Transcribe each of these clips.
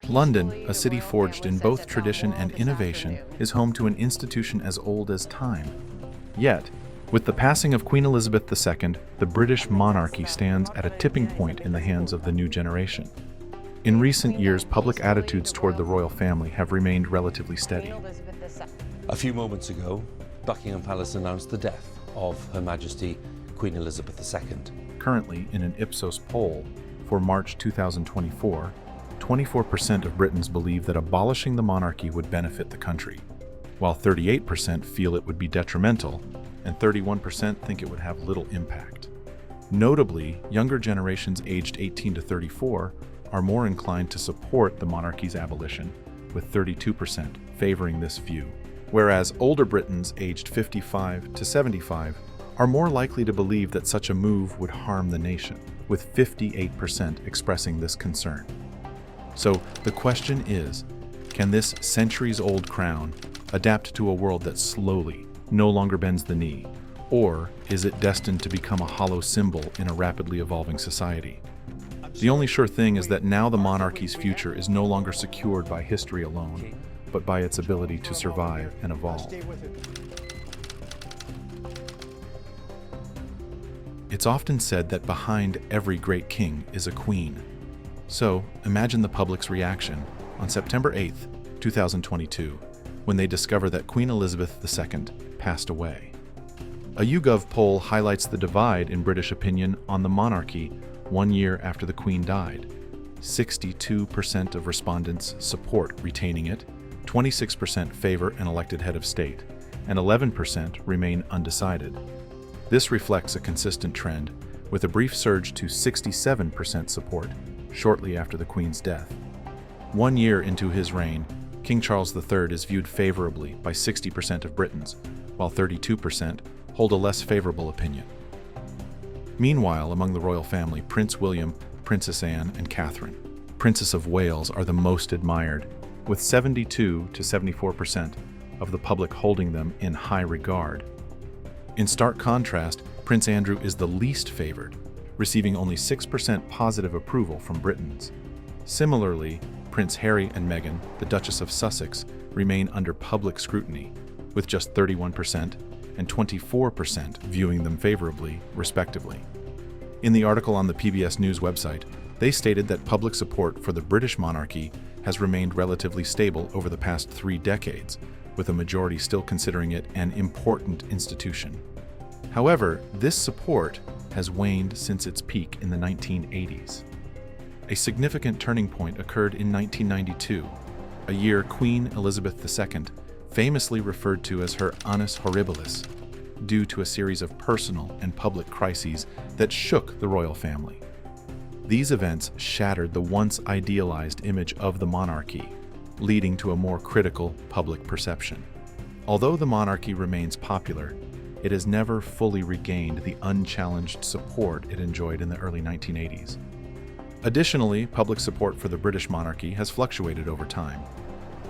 London, a city forged in both tradition and innovation, is home to an institution as old as time. Yet, with the passing of Queen Elizabeth II, the British monarchy stands at a tipping point in the hands of the new generation. In recent years, public attitudes toward the royal family have remained relatively steady. A few moments ago, Buckingham Palace announced the death of Her Majesty Queen Elizabeth II. Currently, in an Ipsos poll for March 2024, 24% of Britons believe that abolishing the monarchy would benefit the country, while 38% feel it would be detrimental, and 31% think it would have little impact. Notably, younger generations aged 18 to 34 are more inclined to support the monarchy's abolition, with 32% favoring this view, whereas older Britons aged 55 to 75 are more likely to believe that such a move would harm the nation, with 58% expressing this concern. So the question is, can this centuries-old crown adapt to a world that slowly no longer bends the knee, or is it destined to become a hollow symbol in a rapidly evolving society? The only sure thing is that now the monarchy's future is no longer secured by history alone, but by its ability to survive and evolve. It's often said that behind every great king is a queen. So, imagine the public's reaction on September 8, 2022, when they discover that Queen Elizabeth II passed away. A YouGov poll highlights the divide in British opinion on the monarchy 1 year after the Queen died. 62% of respondents support retaining it, 26% favor an elected head of state, and 11% remain undecided. This reflects a consistent trend, with a brief surge to 67% support shortly after the Queen's death. 1 year into his reign, King Charles III is viewed favorably by 60% of Britons, while 32% hold a less favorable opinion. Meanwhile, among the royal family, Prince William, Princess Anne, and Catherine, Princess of Wales, are the most admired, with 72 to 74% of the public holding them in high regard. In stark contrast, Prince Andrew is the least favored, receiving only 6% positive approval from Britons. Similarly, Prince Harry and Meghan, the Duchess of Sussex, remain under public scrutiny, with just 31% and 24% viewing them favorably, respectively. In the article on the PBS News website, they stated that public support for the British monarchy has remained relatively stable over the past 3 decades, with a majority still considering it an important institution. However, this support has waned since its peak in the 1980s. A significant turning point occurred in 1992, a year Queen Elizabeth II famously referred to as her annus horribilis, due to a series of personal and public crises that shook the royal family. These events shattered the once idealized image of the monarchy, leading to a more critical public perception. Although the monarchy remains popular, it has never fully regained the unchallenged support it enjoyed in the early 1980s. Additionally, public support for the British monarchy has fluctuated over time.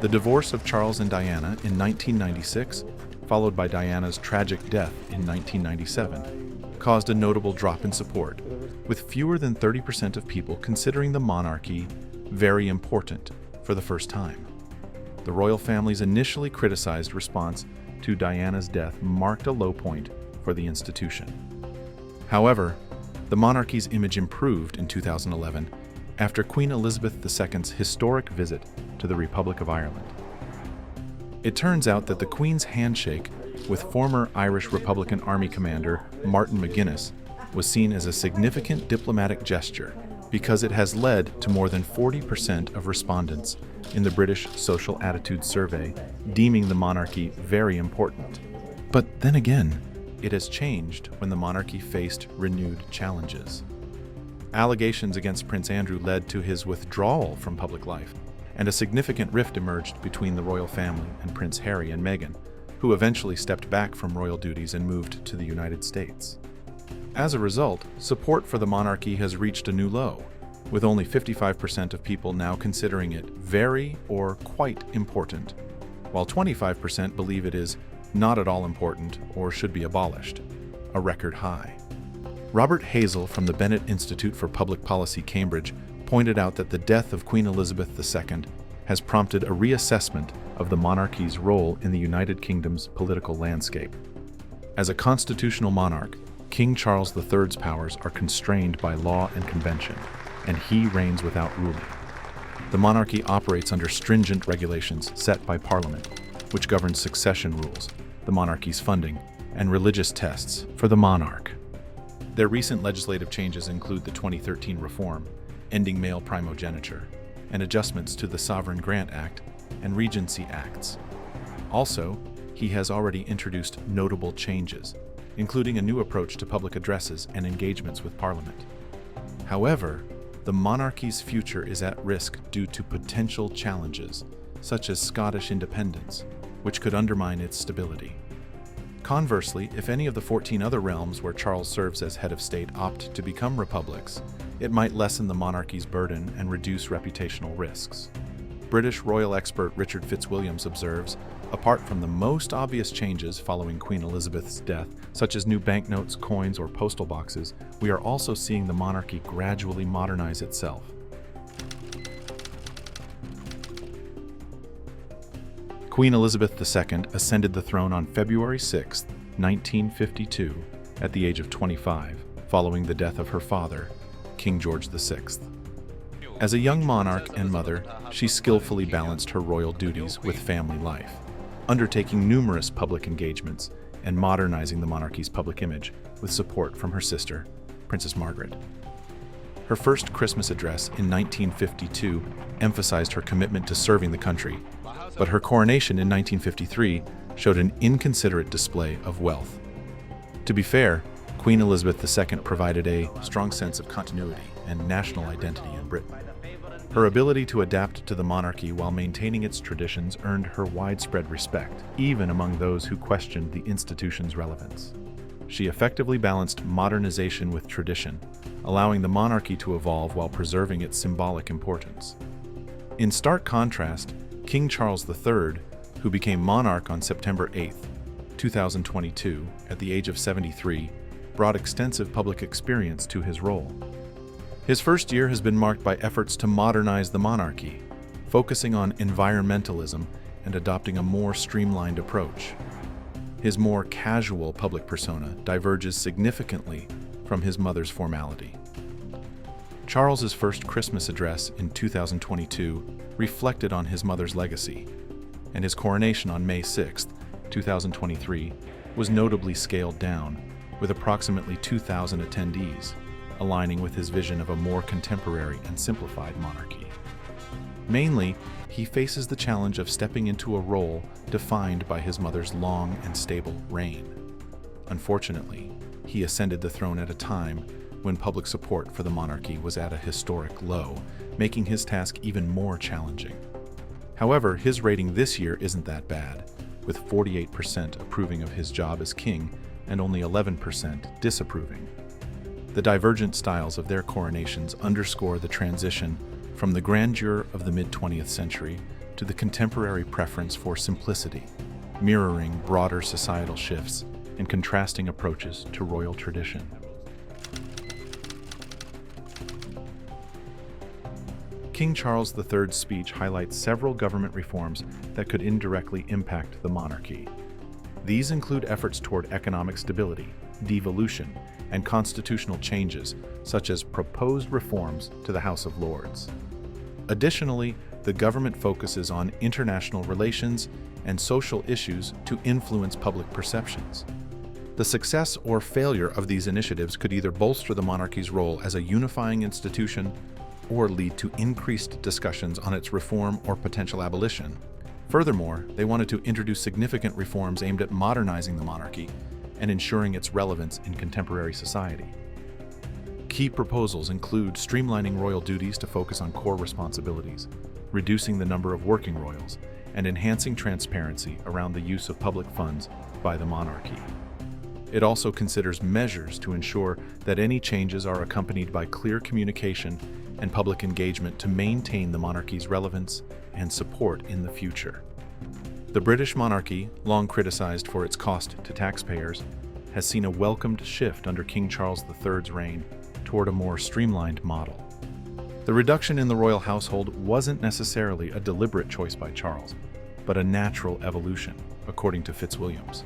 The divorce of Charles and Diana in 1996, followed by Diana's tragic death in 1997, caused a notable drop in support, with fewer than 30% of people considering the monarchy very important for the first time. The royal family's initially criticized response to Diana's death marked a low point for the institution. However, the monarchy's image improved in 2011 after Queen Elizabeth II's historic visit to the Republic of Ireland. It turns out that the Queen's handshake with former Irish Republican Army commander Martin McGuinness was seen as a significant diplomatic gesture because it has led to more than 40% of respondents in the British Social Attitude Survey deeming the monarchy very important. But then again, it has changed when the monarchy faced renewed challenges. Allegations against Prince Andrew led to his withdrawal from public life, and a significant rift emerged between the royal family and Prince Harry and Meghan, who eventually stepped back from royal duties and moved to the United States. As a result, support for the monarchy has reached a new low, with only 55% of people now considering it very or quite important, while 25% believe it is not at all important or should be abolished, a record high. Robert Hazel from the Bennett Institute for Public Policy, Cambridge, pointed out that the death of Queen Elizabeth II has prompted a reassessment of the monarchy's role in the United Kingdom's political landscape. As a constitutional monarch, King Charles III's powers are constrained by law and convention, and he reigns without ruling. The monarchy operates under stringent regulations set by Parliament, which governs succession rules, the monarchy's funding, and religious tests for the monarch. Their recent legislative changes include the 2013 reform, ending male primogeniture, and adjustments to the Sovereign Grant Act and Regency Acts. Also, he has already introduced notable changes, including a new approach to public addresses and engagements with Parliament. However, the monarchy's future is at risk due to potential challenges, such as Scottish independence, which could undermine its stability. Conversely, if any of the 14 other realms where Charles serves as head of state opt to become republics, it might lessen the monarchy's burden and reduce reputational risks. British royal expert Richard Fitzwilliams observes, apart from the most obvious changes following Queen Elizabeth's death, such as new banknotes, coins, or postal boxes, we are also seeing the monarchy gradually modernize itself. Queen Elizabeth II ascended the throne on February 6, 1952, at the age of 25, following the death of her father, King George VI. As a young monarch and mother, she skillfully balanced her royal duties with family life, undertaking numerous public engagements and modernizing the monarchy's public image with support from her sister, Princess Margaret. Her first Christmas address in 1952 emphasized her commitment to serving the country, but her coronation in 1953 showed an inconsiderate display of wealth. To be fair, Queen Elizabeth II provided a strong sense of continuity and national identity in Britain. Her ability to adapt to the monarchy while maintaining its traditions earned her widespread respect, even among those who questioned the institution's relevance. She effectively balanced modernization with tradition, allowing the monarchy to evolve while preserving its symbolic importance. In stark contrast, King Charles III, who became monarch on September 8, 2022, at the age of 73, brought extensive public experience to his role. His first year has been marked by efforts to modernize the monarchy, focusing on environmentalism and adopting a more streamlined approach. His more casual public persona diverges significantly from his mother's formality. Charles's first Christmas address in 2022 reflected on his mother's legacy, and his coronation on May 6, 2023, was notably scaled down, with approximately 2,000 attendees, aligning with his vision of a more contemporary and simplified monarchy. Mainly, he faces the challenge of stepping into a role defined by his mother's long and stable reign. Unfortunately, he ascended the throne at a time when public support for the monarchy was at a historic low, making his task even more challenging. However, his rating this year isn't that bad, with 48% approving of his job as king and only 11% disapproving. The divergent styles of their coronations underscore the transition from the grandeur of the mid-20th century to the contemporary preference for simplicity, mirroring broader societal shifts and contrasting approaches to royal tradition. King Charles III's speech highlights several government reforms that could indirectly impact the monarchy. These include efforts toward economic stability, devolution, and constitutional changes, such as proposed reforms to the House of Lords. Additionally, the government focuses on international relations and social issues to influence public perceptions. The success or failure of these initiatives could either bolster the monarchy's role as a unifying institution or lead to increased discussions on its reform or potential abolition. Furthermore, they wanted to introduce significant reforms aimed at modernizing the monarchy and ensuring its relevance in contemporary society. Key proposals include streamlining royal duties to focus on core responsibilities, reducing the number of working royals, and enhancing transparency around the use of public funds by the monarchy. It also considers measures to ensure that any changes are accompanied by clear communication and public engagement to maintain the monarchy's relevance and support in the future. The British monarchy, long criticized for its cost to taxpayers, has seen a welcomed shift under King Charles III's reign toward a more streamlined model. The reduction in the royal household wasn't necessarily a deliberate choice by Charles, but a natural evolution, according to Fitzwilliams.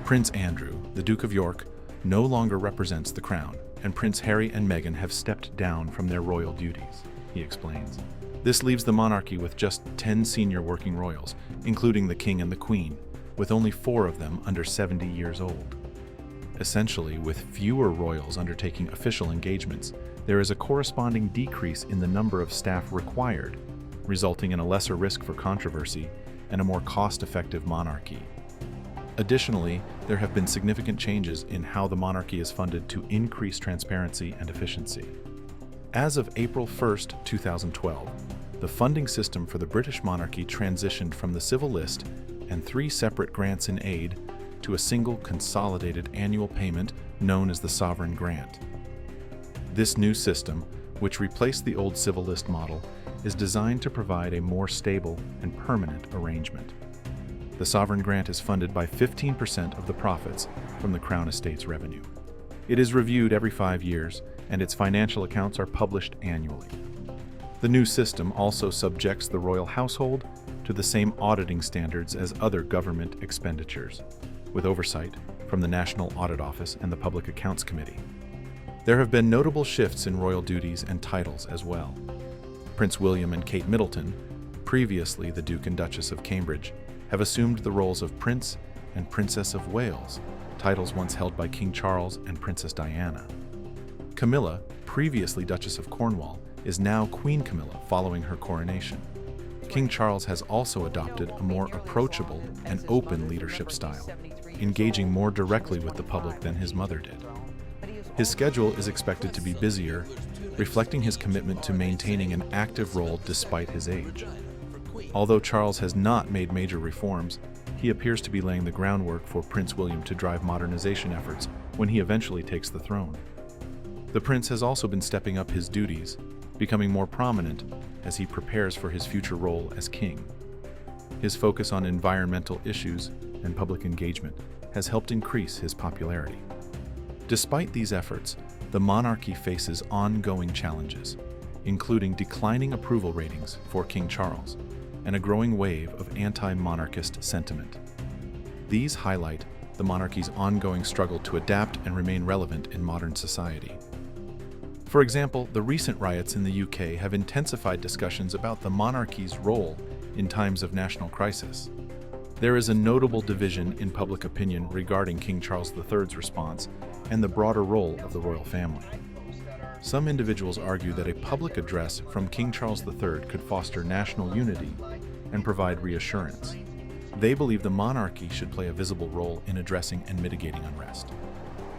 Prince Andrew, the Duke of York, no longer represents the crown, and Prince Harry and Meghan have stepped down from their royal duties, he explains. This leaves the monarchy with just 10 senior working royals, including the King and the Queen, with only 4 of them under 70 years old. Essentially, with fewer royals undertaking official engagements, there is a corresponding decrease in the number of staff required, resulting in a lesser risk for controversy and a more cost-effective monarchy. Additionally, there have been significant changes in how the monarchy is funded to increase transparency and efficiency. As of April 1, 2012, the funding system for the British monarchy transitioned from the civil list and 3 separate grants in aid to a single consolidated annual payment known as the sovereign grant. This new system, which replaced the old civil list model, is designed to provide a more stable and permanent arrangement. The sovereign grant is funded by 15% of the profits from the Crown Estate's revenue. It is reviewed every 5 years, and its financial accounts are published annually. The new system also subjects the royal household to the same auditing standards as other government expenditures, with oversight from the National Audit Office and the Public Accounts Committee. There have been notable shifts in royal duties and titles as well. Prince William and Kate Middleton, previously the Duke and Duchess of Cambridge, have assumed the roles of Prince and Princess of Wales, titles once held by King Charles and Princess Diana. Camilla, previously Duchess of Cornwall, is now Queen Camilla following her coronation. King Charles has also adopted a more approachable and open leadership style, engaging more directly with the public than his mother did. His schedule is expected to be busier, reflecting his commitment to maintaining an active role despite his age. Although Charles has not made major reforms, he appears to be laying the groundwork for Prince William to drive modernization efforts when he eventually takes the throne. The prince has also been stepping up his duties, becoming more prominent as he prepares for his future role as king. His focus on environmental issues and public engagement has helped increase his popularity. Despite these efforts, the monarchy faces ongoing challenges, including declining approval ratings for King Charles and a growing wave of anti-monarchist sentiment. These highlight the monarchy's ongoing struggle to adapt and remain relevant in modern society. For example, the recent riots in the UK have intensified discussions about the monarchy's role in times of national crisis. There is a notable division in public opinion regarding King Charles III's response and the broader role of the royal family. Some individuals argue that a public address from King Charles III could foster national unity and provide reassurance. They believe the monarchy should play a visible role in addressing and mitigating unrest.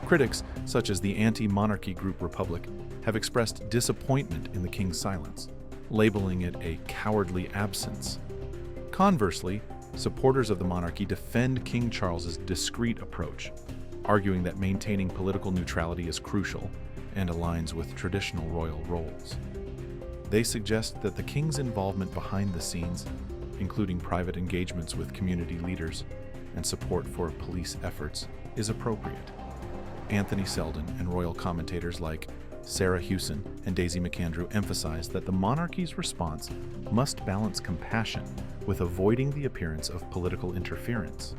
Critics, such as the anti-monarchy group Republic, have expressed disappointment in the king's silence, labeling it a cowardly absence. Conversely, supporters of the monarchy defend King Charles's discreet approach, arguing that maintaining political neutrality is crucial and aligns with traditional royal roles. They suggest that the king's involvement behind the scenes, including private engagements with community leaders and support for police efforts, is appropriate. Anthony Selden and royal commentators like Sarah Hewson and Daisy McAndrew emphasize that the monarchy's response must balance compassion with avoiding the appearance of political interference.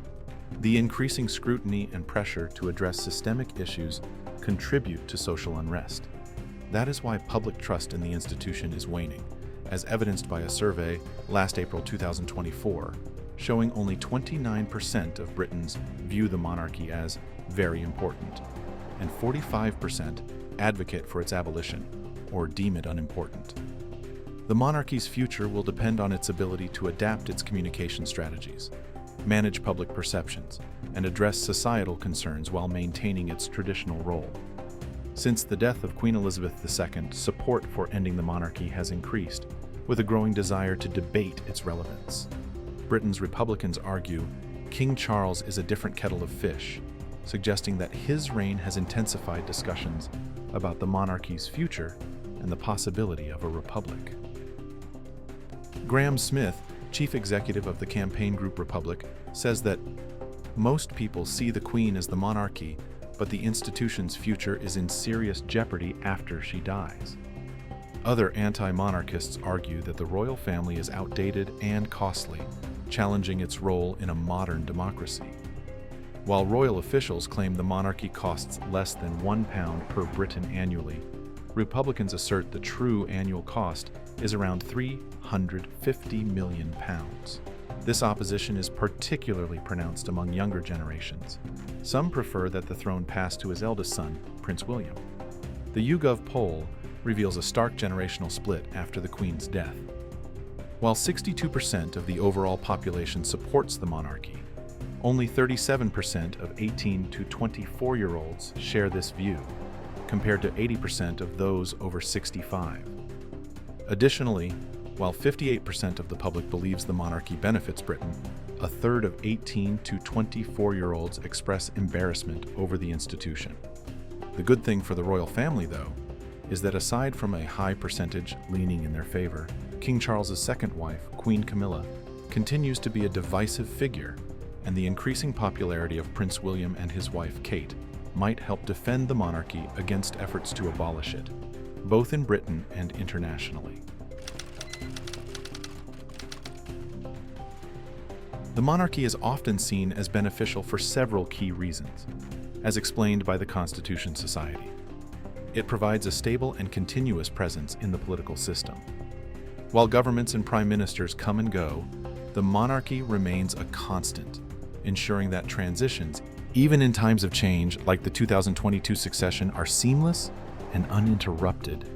The increasing scrutiny and pressure to address systemic issues contribute to social unrest. That is why public trust in the institution is waning, as evidenced by a survey last April 2024, showing only 29% of Britons view the monarchy as very important, and 45% advocate for its abolition or deem it unimportant. The monarchy's future will depend on its ability to adapt its communication strategies, manage public perceptions, and address societal concerns while maintaining its traditional role. Since the death of Queen Elizabeth II, support for ending the monarchy has increased, with a growing desire to debate its relevance. Britain's Republicans argue King Charles is a different kettle of fish, suggesting that his reign has intensified discussions about the monarchy's future and the possibility of a republic. Graham Smith, chief executive of the campaign group Republic, says that most people see the Queen as the monarchy, but the institution's future is in serious jeopardy after she dies. Other anti-monarchists argue that the royal family is outdated and costly, challenging its role in a modern democracy. While royal officials claim the monarchy costs less than £1 per Briton annually, Republicans assert the true annual cost is around £350 million. This opposition is particularly pronounced among younger generations. Some prefer that the throne pass to his eldest son, Prince William. The YouGov poll reveals a stark generational split after the Queen's death. While 62% of the overall population supports the monarchy, only 37% of 18 to 24-year-olds share this view, compared to 80% of those over 65. Additionally, while 58% of the public believes the monarchy benefits Britain, a third of 18 to 24-year-olds express embarrassment over the institution. The good thing for the royal family, though, is that aside from a high percentage leaning in their favor, King Charles's second wife, Queen Camilla, continues to be a divisive figure, and the increasing popularity of Prince William and his wife Kate might help defend the monarchy against efforts to abolish it, both in Britain and internationally. The monarchy is often seen as beneficial for several key reasons, as explained by the Constitution Society. It provides a stable and continuous presence in the political system. While governments and prime ministers come and go, the monarchy remains a constant, ensuring that transitions, even in times of change like the 2022 succession, are seamless and uninterrupted.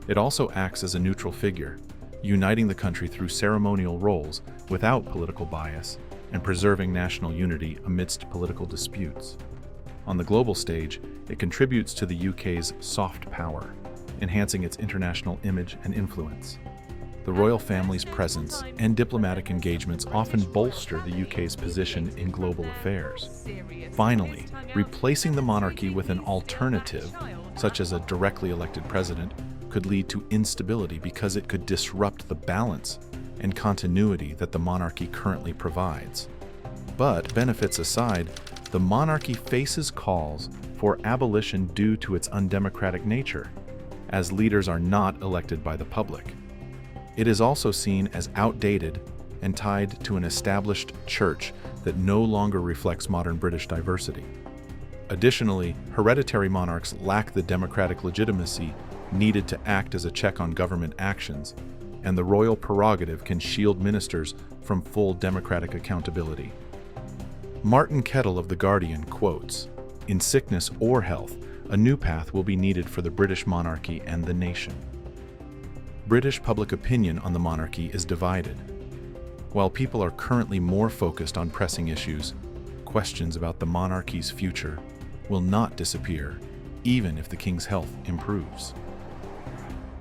It also acts as a neutral figure, uniting the country through ceremonial roles without political bias and preserving national unity amidst political disputes. On the global stage, it contributes to the UK's soft power, enhancing its international image and influence. The royal family's presence and diplomatic engagements often bolster the UK's position in global affairs. Finally, replacing the monarchy with an alternative, such as a directly elected president, could lead to instability because it could disrupt the balance and continuity that the monarchy currently provides. But, benefits aside, the monarchy faces calls for abolition due to its undemocratic nature, as leaders are not elected by the public. It is also seen as outdated and tied to an established church that no longer reflects modern British diversity. Additionally, hereditary monarchs lack the democratic legitimacy needed to act as a check on government actions, and the royal prerogative can shield ministers from full democratic accountability. Martin Kettle of The Guardian quotes, "In sickness or health, a new path will be needed for the British monarchy and the nation." British public opinion on the monarchy is divided. While people are currently more focused on pressing issues, questions about the monarchy's future will not disappear, even if the king's health improves.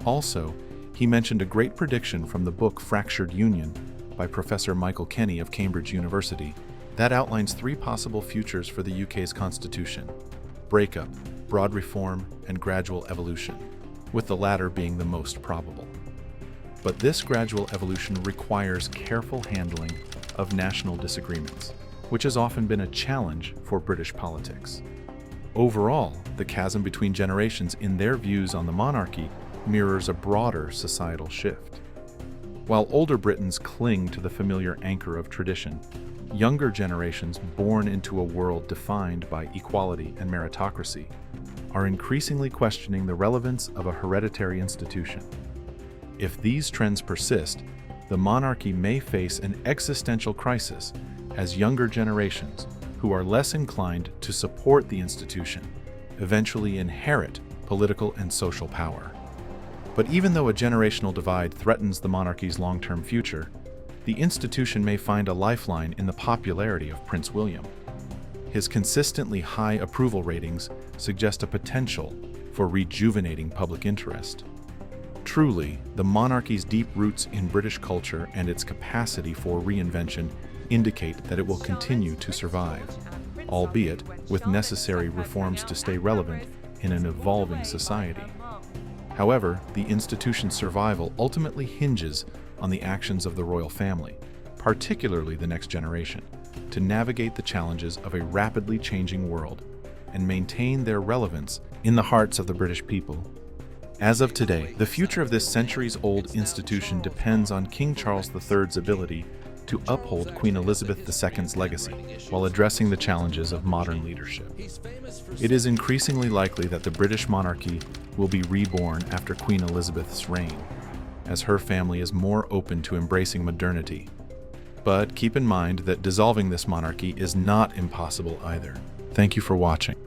Also, he mentioned a great prediction from the book Fractured Union by Professor Michael Kenny of Cambridge University that outlines three possible futures for the UK's constitution: breakup, broad reform, and gradual evolution, with the latter being the most probable. But this gradual evolution requires careful handling of national disagreements, which has often been a challenge for British politics. Overall, the chasm between generations in their views on the monarchy mirrors a broader societal shift. While older Britons cling to the familiar anchor of tradition, younger generations born into a world defined by equality and meritocracy are increasingly questioning the relevance of a hereditary institution. If these trends persist, the monarchy may face an existential crisis as younger generations, who are less inclined to support the institution, eventually inherit political and social power. But even though a generational divide threatens the monarchy's long-term future, the institution may find a lifeline in the popularity of Prince William. His consistently high approval ratings suggest a potential for rejuvenating public interest. Truly, the monarchy's deep roots in British culture and its capacity for reinvention indicate that it will continue to survive, albeit with necessary reforms to stay relevant in an evolving society. However, the institution's survival ultimately hinges on the actions of the royal family, particularly the next generation, to navigate the challenges of a rapidly changing world and maintain their relevance in the hearts of the British people. As of today, the future of this centuries-old institution depends on King Charles III's ability to uphold Queen Elizabeth II's legacy while addressing the challenges of modern leadership. It is increasingly likely that the British monarchy will be reborn after Queen Elizabeth's reign, as her family is more open to embracing modernity. But keep in mind that dissolving this monarchy is not impossible either. Thank you for watching.